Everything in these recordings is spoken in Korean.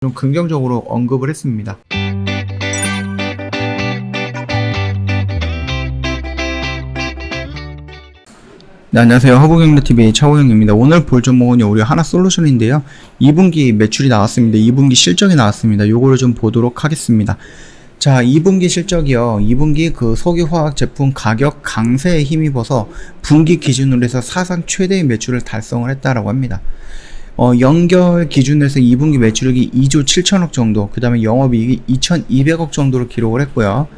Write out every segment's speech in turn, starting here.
좀 긍정적으로 언급을 했습니다. 네, 안녕하세요. 허브경제TV의 차호영입니다. 오늘 볼 종목은 우리 하나솔루션인데요. 2분기 매출이 나왔습니다. 2분기 실적이 나왔습니다. 요거를 좀 보도록 하겠습니다. 자, 2분기 실적이요. 2분기 그 석유화학 제품 가격 강세에 힘입어서 분기 기준으로 해서 사상 최대의 매출을 달성을 했다라고 합니다. 연결 기준에서 2분기 매출액이 2조 7천억 정도, 그 다음에 영업이익이 2,200억 정도로 기록을 했고요.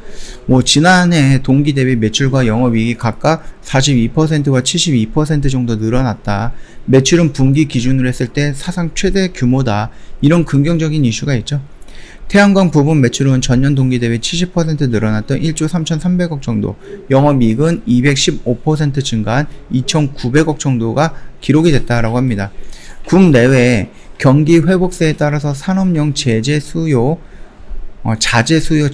지난해 동기 대비 매출과 영업이익이 각각 42%와 72% 정도 늘어났다. 매출은 분기 기준으로 했을 때 사상 최대 규모다. 이런 긍정적인 이슈가 있죠. 태양광 부분 매출은 전년 동기 대비 70% 늘어났던 1조 3,300억 정도, 영업이익은 215% 증가한 2,900억 정도가 기록이 됐다라고 합니다. 국내외 경기 회복세에 따라서 산업용 제재 수요, 자재 수요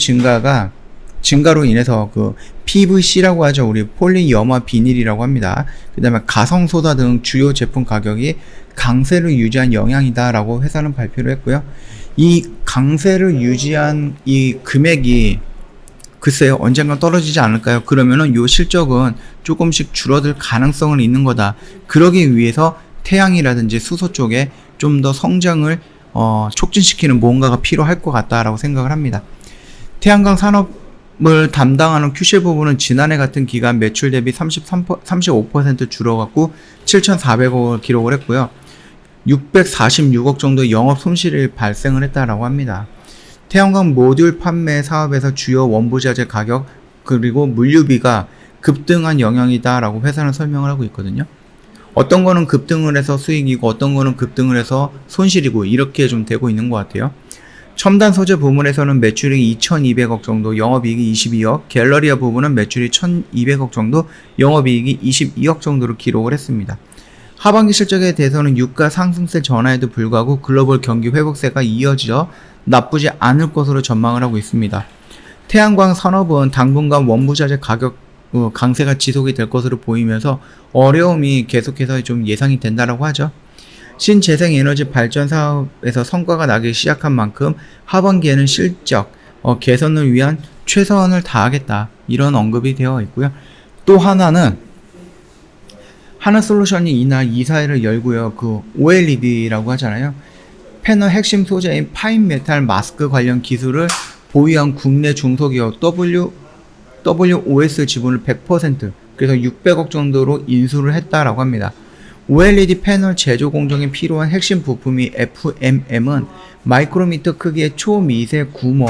증가로 인해서 그 PVC라고 하죠. 우리 폴리염화 비닐이라고 합니다. 그 다음에 가성소다 등 주요 제품 가격이 강세를 유지한 영향이다라고 회사는 발표를 했고요. 이 강세를 유지한 이 금액이 글쎄요, 언젠가 떨어지지 않을까요? 그러면은 요 실적은 조금씩 줄어들 가능성은 있는 거다. 그러기 위해서 태양이라든지 수소 쪽에 좀 더 성장을 촉진시키는 뭔가가 필요할 것 같다라고 생각을 합니다. 태양광 산업을 담당하는 QCL 부분은 지난해 같은 기간 매출 대비 35% 줄어갖고 7,400억을 기록을 했고요. 646억 정도 영업 손실이 발생을 했다라고 합니다. 태양광 모듈 판매 사업에서 주요 원부자재 가격 그리고 물류비가 급등한 영향이다라고 회사는 설명을 하고 있거든요. 어떤 거는 급등을 해서 수익이고 어떤 거는 급등을 해서 손실이고 이렇게 좀 되고 있는 것 같아요. 첨단 소재 부문에서는 매출이 2,200억 정도, 영업이익이 22억, 갤러리아 부분은 매출이 1,200억 정도, 영업이익이 22억 정도로 기록을 했습니다. 하반기 실적에 대해서는 유가 상승세 전환에도 불구하고 글로벌 경기 회복세가 이어져 나쁘지 않을 것으로 전망을 하고 있습니다. 태양광 산업은 당분간 원부자재 가격 강세가 지속이 될 것으로 보이면서 어려움이 계속해서 좀 예상이 된다라고 하죠. 신재생에너지 발전 사업에서 성과가 나기 시작한 만큼 하반기에는 실적 개선을 위한 최선을 다하겠다, 이런 언급이 되어 있고요. 또 하나는 하나솔루션이 이날 이사회를 열고요. 그 OLED라고 하잖아요. 패널 핵심 소재인 파인메탈 마스크 관련 기술을 보유한 국내 중소기업 WOS 지분을 100%, 그래서 600억 정도로 인수를 했다라고 합니다. OLED 패널 제조 공정에 필요한 핵심 부품이 FMM은 마이크로미터 크기의 초미세 구멍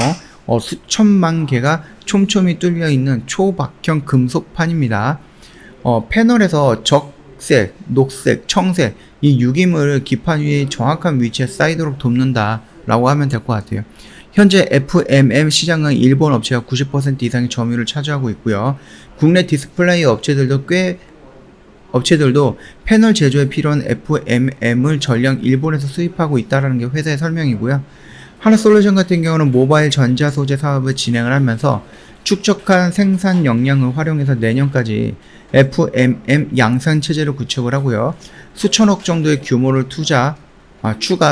수천만 개가 촘촘히 뚫려 있는 초박형 금속판입니다. 패널에서 적색, 녹색, 청색 이 유기물을 기판 위에 정확한 위치에 쌓이도록 돕는다라고 하면 될 것 같아요. 현재 FMM 시장은 일본 업체가 90% 이상의 점유율을 차지하고 있고요. 국내 디스플레이 업체들도 패널 제조에 필요한 FMM을 전량 일본에서 수입하고 있다는 게 회사의 설명이고요. 하나솔루션 같은 경우는 모바일 전자 소재 사업을 진행을 하면서 축적한 생산 역량을 활용해서 내년까지 FMM 양산 체제를 구축을 하고요. 수천억 정도의 규모를 추가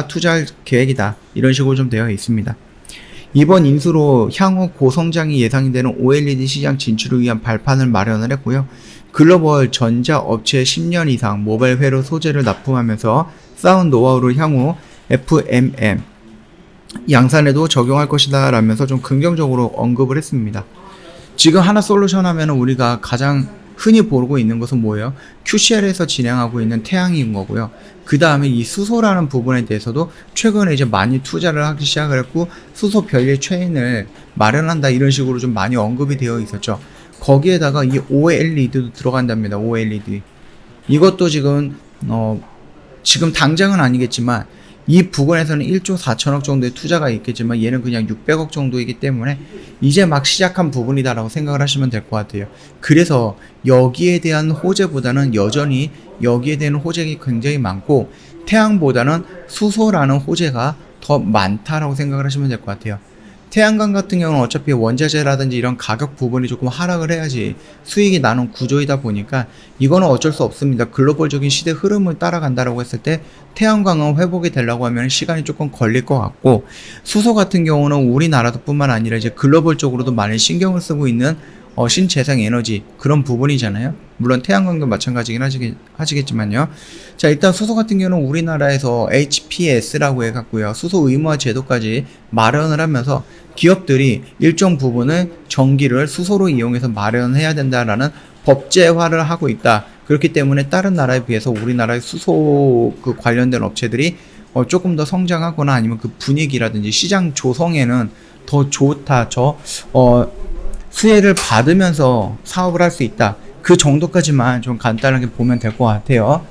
투자할 계획이다, 이런 식으로 좀 되어 있습니다. 이번 인수로 향후 고성장이 예상이 되는 OLED 시장 진출을 위한 발판을 마련을 했고요. 글로벌 전자 업체에 10년 이상 모바일 회로 소재를 납품하면서 쌓은 노하우를 향후 FMM 양산에도 적용할 것이다 라면서 좀 긍정적으로 언급을 했습니다. 지금 하나솔루션 하면은 우리가 가장 흔히 보고 있는 것은 뭐예요? QCL에서 진행하고 있는 태양인 거고요. 그 다음에 이 수소라는 부분에 대해서도 최근에 이제 많이 투자를 하기 시작을 했고, 수소 별의 체인을 마련한다, 이런 식으로 좀 많이 언급이 되어 있었죠. 거기에다가 이 OLED도 들어간답니다. OLED. 이것도 지금 당장은 아니겠지만 이 부분에서는 1조 4천억 정도의 투자가 있겠지만 얘는 그냥 600억 정도이기 때문에 이제 막 시작한 부분이다라고 생각을 하시면 될 것 같아요. 그래서 여기에 대한 호재보다는 여전히 여기에 대한 호재가 굉장히 많고, 태양보다는 수소라는 호재가 더 많다라고 생각을 하시면 될 것 같아요. 태양광 같은 경우는 어차피 원자재라든지 이런 가격 부분이 조금 하락을 해야지 수익이 나는 구조이다 보니까 이거는 어쩔 수 없습니다. 글로벌적인 시대 흐름을 따라간다라고 했을 때 태양광은 회복이 되려고 하면 시간이 조금 걸릴 것 같고, 수소 같은 경우는 우리나라도 뿐만 아니라 이제 글로벌적으로도 많이 신경을 쓰고 있는 신재생 에너지 그런 부분이잖아요. 물론 태양광도 마찬가지긴 하시겠지만요. 자, 일단 수소 같은 경우는 우리나라에서 HPS라고 해갖고요, 수소 의무화 제도까지 마련을 하면서 기업들이 일정 부분의 전기를 수소로 이용해서 마련해야 된다라는 법제화를 하고 있다. 그렇기 때문에 다른 나라에 비해서 우리나라의 수소 그 관련된 업체들이 조금 더 성장하거나 아니면 그 분위기라든지 시장 조성에는 더 좋다. 수혜를 받으면서 사업을 할 수 있다. 그 정도까지만 좀 간단하게 보면 될 것 같아요.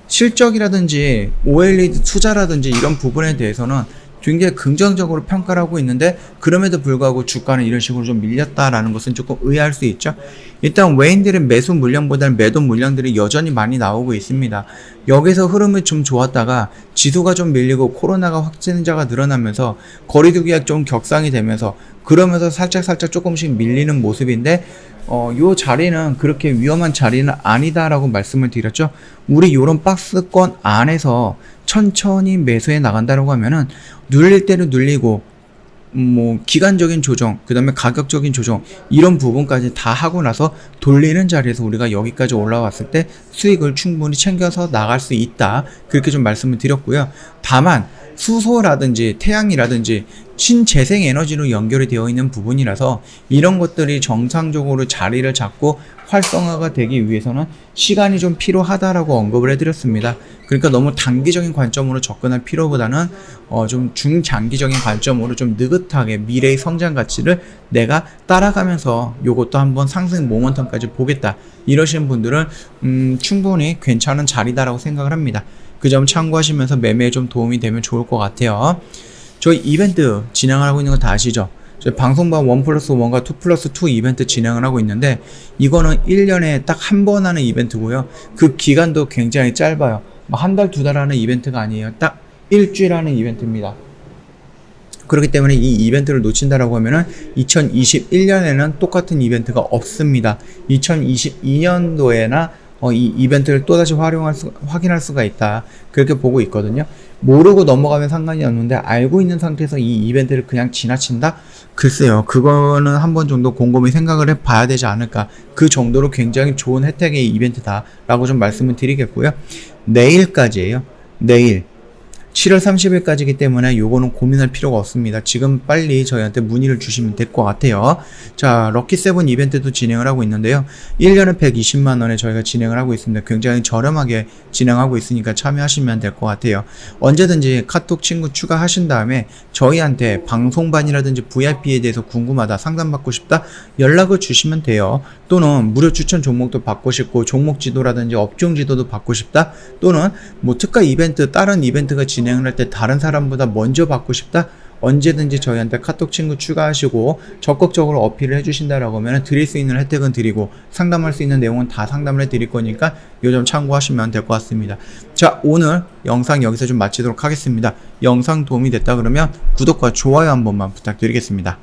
실적이라든지 OLED 투자라든지 이런 부분에 대해서는 굉장히 긍정적으로 평가를 하고 있는데, 그럼에도 불구하고 주가는 이런 식으로 좀 밀렸다라는 것은 조금 의아할 수 있죠. 일단 외인들의 매수 물량보다는 매도 물량들이 여전히 많이 나오고 있습니다. 여기서 흐름이 좀 좋았다가 지수가 좀 밀리고 코로나가 확진자가 늘어나면서 거리두기가 좀 격상이 되면서 그러면서 살짝 조금씩 밀리는 모습인데, 요 자리는 그렇게 위험한 자리는 아니다라고 말씀을 드렸죠. 우리 요런 박스권 안에서 천천히 매수해 나간다라고 하면은 눌릴 때는 눌리고, 기간적인 조정, 그 다음에 가격적인 조정, 이런 부분까지 다 하고 나서 돌리는 자리에서 우리가 여기까지 올라왔을 때 수익을 충분히 챙겨서 나갈 수 있다. 그렇게 좀 말씀을 드렸고요. 다만 수소라든지 태양이라든지 신재생 에너지로 연결이 되어 있는 부분이라서 이런 것들이 정상적으로 자리를 잡고 활성화가 되기 위해서는 시간이 좀 필요하다라고 언급을 해드렸습니다. 그러니까 너무 단기적인 관점으로 접근할 필요보다는 좀 중장기적인 관점으로 좀 느긋하게 미래의 성장 가치를 내가 따라가면서 요것도 한번 상승 모멘텀까지 보겠다, 이러시는 분들은 충분히 괜찮은 자리다라고 생각을 합니다. 그 점 참고하시면서 매매에 좀 도움이 되면 좋을 것 같아요. 저희 이벤트 진행을 하고 있는 거 다 아시죠? 저희 방송반 1+1과 2+2 이벤트 진행을 하고 있는데, 이거는 1년에 딱 한 번 하는 이벤트고요. 그 기간도 굉장히 짧아요. 한 달, 두 달 하는 이벤트가 아니에요. 딱 일주일 하는 이벤트입니다. 그렇기 때문에 이 이벤트를 놓친다라고 하면은 2021년에는 똑같은 이벤트가 없습니다. 2022년도에나 이 이벤트를 또다시 확인할 수가 있다. 그렇게 보고 있거든요. 모르고 넘어가면 상관이 없는데 알고 있는 상태에서 이 이벤트를 그냥 지나친다? 글쎄요. 그거는 한 번 정도 곰곰이 생각을 해봐야 되지 않을까. 그 정도로 굉장히 좋은 혜택의 이벤트다 라고 좀 말씀을 드리겠고요. 내일까지예요. 내일 7월 30일까지이기 때문에 요거는 고민할 필요가 없습니다. 지금 빨리 저희한테 문의를 주시면 될 것 같아요. 자, 럭키7 이벤트도 진행을 하고 있는데요. 1년에 120만원에 저희가 진행을 하고 있습니다. 굉장히 저렴하게 진행하고 있으니까 참여하시면 될 것 같아요. 언제든지 카톡 친구 추가하신 다음에 저희한테 방송반이라든지 VIP에 대해서 궁금하다, 상담받고 싶다, 연락을 주시면 돼요. 또는 무료 추천 종목도 받고 싶고 종목 지도라든지 업종 지도도 받고 싶다, 또는 특가 이벤트, 다른 이벤트가 진행을 할 때 다른 사람보다 먼저 받고 싶다, 언제든지 저희한테 카톡 친구 추가하시고 적극적으로 어필을 해주신다라고 하면 드릴 수 있는 혜택은 드리고 상담할 수 있는 내용은 다 상담을 해드릴 거니까 요 점 참고하시면 될 것 같습니다. 자, 오늘 영상 여기서 좀 마치도록 하겠습니다. 영상 도움이 됐다 그러면 구독과 좋아요 한 번만 부탁드리겠습니다.